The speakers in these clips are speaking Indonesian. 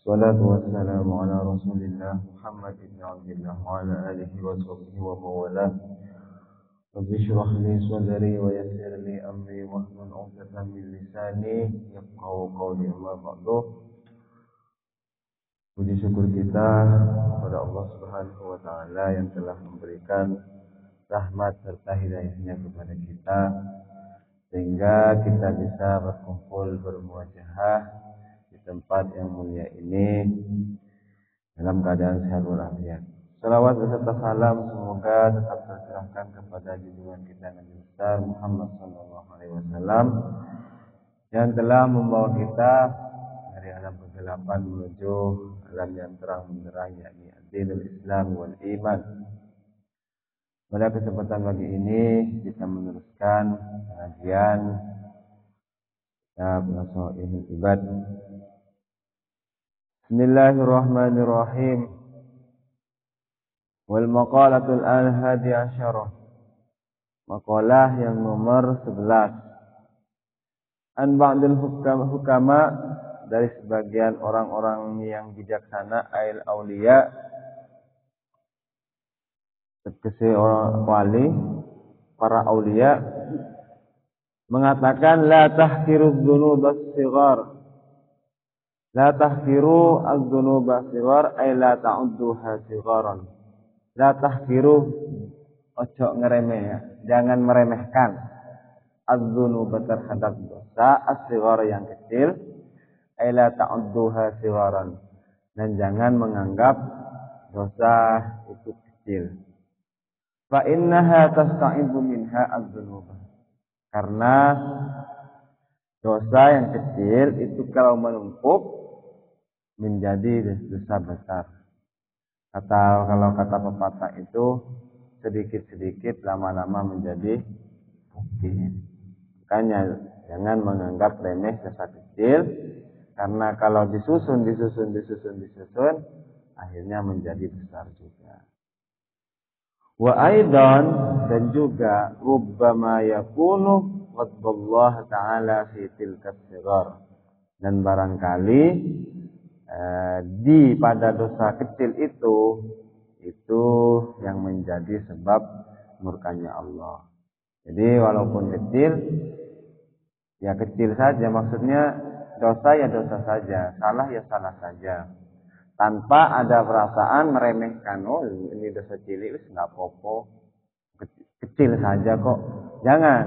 Salatu wassalamu ala Rasulillah Muhammad ibn Abdullah wa ala alihi wa sahbihi wa mawalah. Rabbi shrah li sadri wa yassir li amri wahlul 'uqdatam min lisani yafqahu qawli, amma ba'du. Puji syukur kita kepada Allah Subhanahu wa taala yang telah memberikan rahmat serta hidayahnya kepada kita sehingga kita bisa berkumpul bermuajahah di tempat yang mulia ini dalam keadaan sehat walafiat. Salawat beserta salam semoga tetap tercurahkan kepada junjungan kita Nabi besar Muhammad sallallahu alaihi wasallam yang telah membawa kita dari alam kegelapan menuju alam yang terang benderang, yakni ad-dinul Islam wal iman. Pada kesempatan pagi ini kita meneruskan pengajian kitab Nasaihul Ibad. Bismillahirrahmanirrahim. Wal maqalatul al-hadi asyarah. Maqalah yang nomor 11. An ba'dul hukama, dari sebagian orang-orang yang bijaksana, ail auliya, tegese orang wali, para aulia, mengatakan la tahkiru dzunubas shighar. La tahkiru az-dzunubas shighar ay la ta'udduha shigharan. La tahkiru, ojo ngeremeh ya, jangan meremehkan az-dzunuba terhadap dosa as-shighar yang kecil, ay la ta'udduha shigharan, dan jangan menganggap dosa itu kecil. Fa innaha tasta'ibu minha az-dzunuba, karena dosa yang kecil itu kalau menumpuk menjadi dosa besar. Kalau kata pepatah itu, sedikit-sedikit lama-lama menjadi bukti. Makanya jangan menganggap remeh dosa kecil, karena kalau disusun akhirnya menjadi besar juga. Wa aidan, dan juga rubbama yakunu ghadballahu ta'ala fi tilka as-sighar, dan barangkali di pada dosa kecil itu yang menjadi sebab murkanya Allah. Jadi walaupun kecil, ya kecil saja, maksudnya dosa ya dosa saja, salah ya salah saja, tanpa ada perasaan meremehkan. Oh, ini dosa cilik, nggak apa-apa, kecil saja kok. Jangan.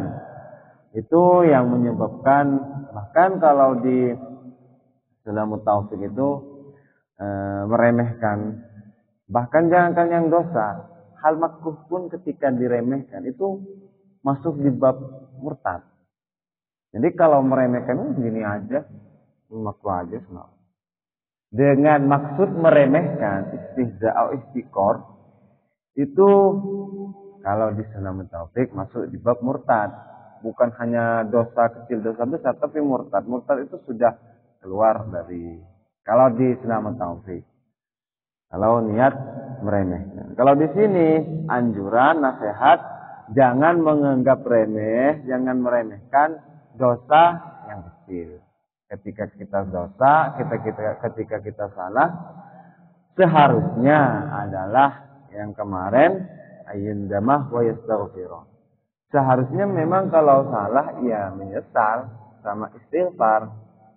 Itu yang menyebabkan, bahkan kalau di Sulamut Taufik itu meremehkan. Bahkan jangankan yang dosa, hal makruh pun ketika diremehkan itu masuk di bab murtad. Jadi kalau meremehkan, begini aja, makruh aja, senang. Dengan maksud meremehkan, istihza' atau istiqor, itu kalau di Sulamut Taufik masuk di bab murtad. Bukan hanya dosa kecil, dosa besar, tapi murtad. Murtad itu sudah keluar dari, kalau di Sulamut Taufik, kalau niat meremehkan. Kalau di sini anjuran, nasihat, jangan menganggap remeh, jangan meremehkan dosa yang kecil. Ketika kita dosa, ketika kita salah, seharusnya adalah yang kemarin ayyandamah wa yastaghfirah. Seharusnya memang kalau salah ya menyesal sama istighfar,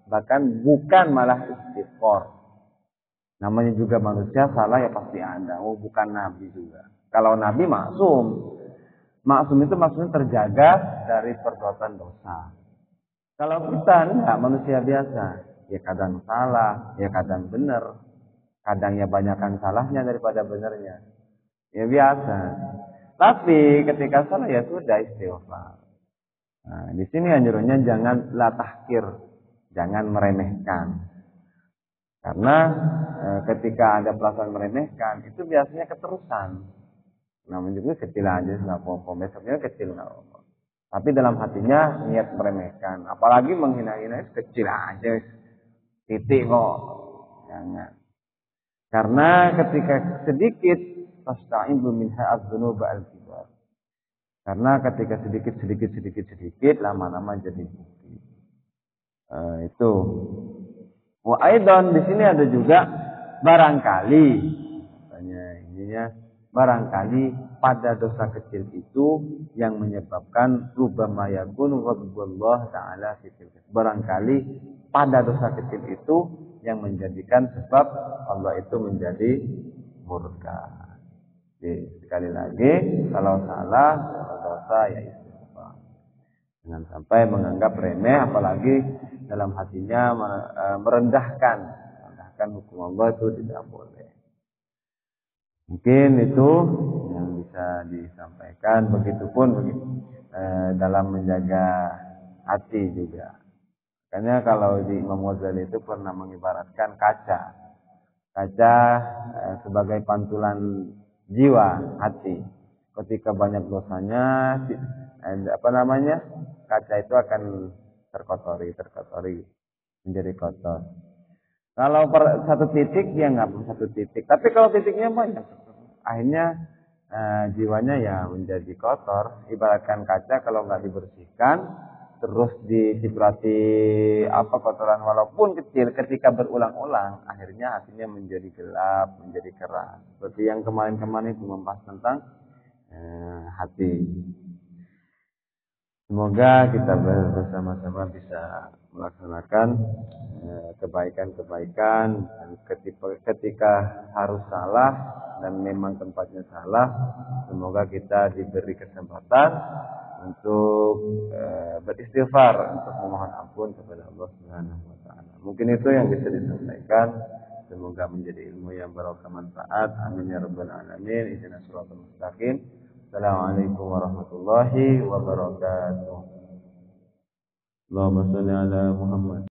bahkan bukan malah istighfar. Namanya juga manusia, salah ya pasti ada. Oh, bukan nabi juga. Kalau nabi maksum. Maksum itu maksudnya terjaga dari perbuatan dosa. Kalau kita enggak, manusia biasa, ya kadang salah, ya kadang benar, kadang ya banyakan salahnya daripada benernya, ya biasa. Tapi ketika salah ya sudah istighfar. Nah, di sini anjurannya jangan la tahkir, jangan meremehkan, karena ketika ada perasaan meremehkan itu biasanya keterusan. Namanya juga kecil aja nggak apa-apa, besoknya kecil nggak apa-apa. Tapi dalam hatinya niat meremehkan, apalagi menghina-hina, kecil aja, titik kok, jangan. Karena ketika sedikit, tasta'ibu minha az-dzunuba al-kibar. Karena ketika sedikit, lama-lama jadi bukti. Itu. Wa aidan di sini ada juga barangkali, katanya ininya barangkali pada dosa kecil itu yang menyebabkan rubbama yakunu ghadabullah ta'ala fi tilka. Barangkali pada dosa kecil itu yang menjadikan sebab Allah itu menjadi murka. Jadi, sekali lagi kalau salah kalau dosa ya istighfar. Jangan sampai menganggap remeh, apalagi dalam hatinya merendahkan hukum Allah, itu tidak boleh. Mungkin itu yang bisa disampaikan. Begitupun dalam menjaga hati juga. Makanya kalau di Imam Ghazali itu pernah mengibaratkan kaca sebagai pantulan jiwa hati. Ketika banyak dosanya, kaca itu akan terkotori menjadi kotor. Kalau satu titik dia nggak perlu satu titik, tapi kalau titiknya banyak, akhirnya jiwanya ya menjadi kotor. Ibaratkan kaca kalau nggak dibersihkan, terus diciprati kotoran walaupun kecil, ketika berulang-ulang, akhirnya hatinya menjadi gelap, menjadi keras. Seperti yang kemarin-kemarin itu membahas tentang hati. Semoga kita bersama-sama bisa melaksanakan kebaikan-kebaikan ketika harus salah dan memang tempatnya salah. Semoga kita diberi kesempatan untuk beristighfar, untuk memohon ampun kepada Allah Subhanahu wa taala. Mungkin itu yang bisa disampaikan. Semoga menjadi ilmu yang barokah manfaat. Amin ya rabbal alamin. Ihdinas shiratal mustaqim. Assalamualaikum warahmatullahi wabarakatuh. Allahumma shalli ala Muhammad.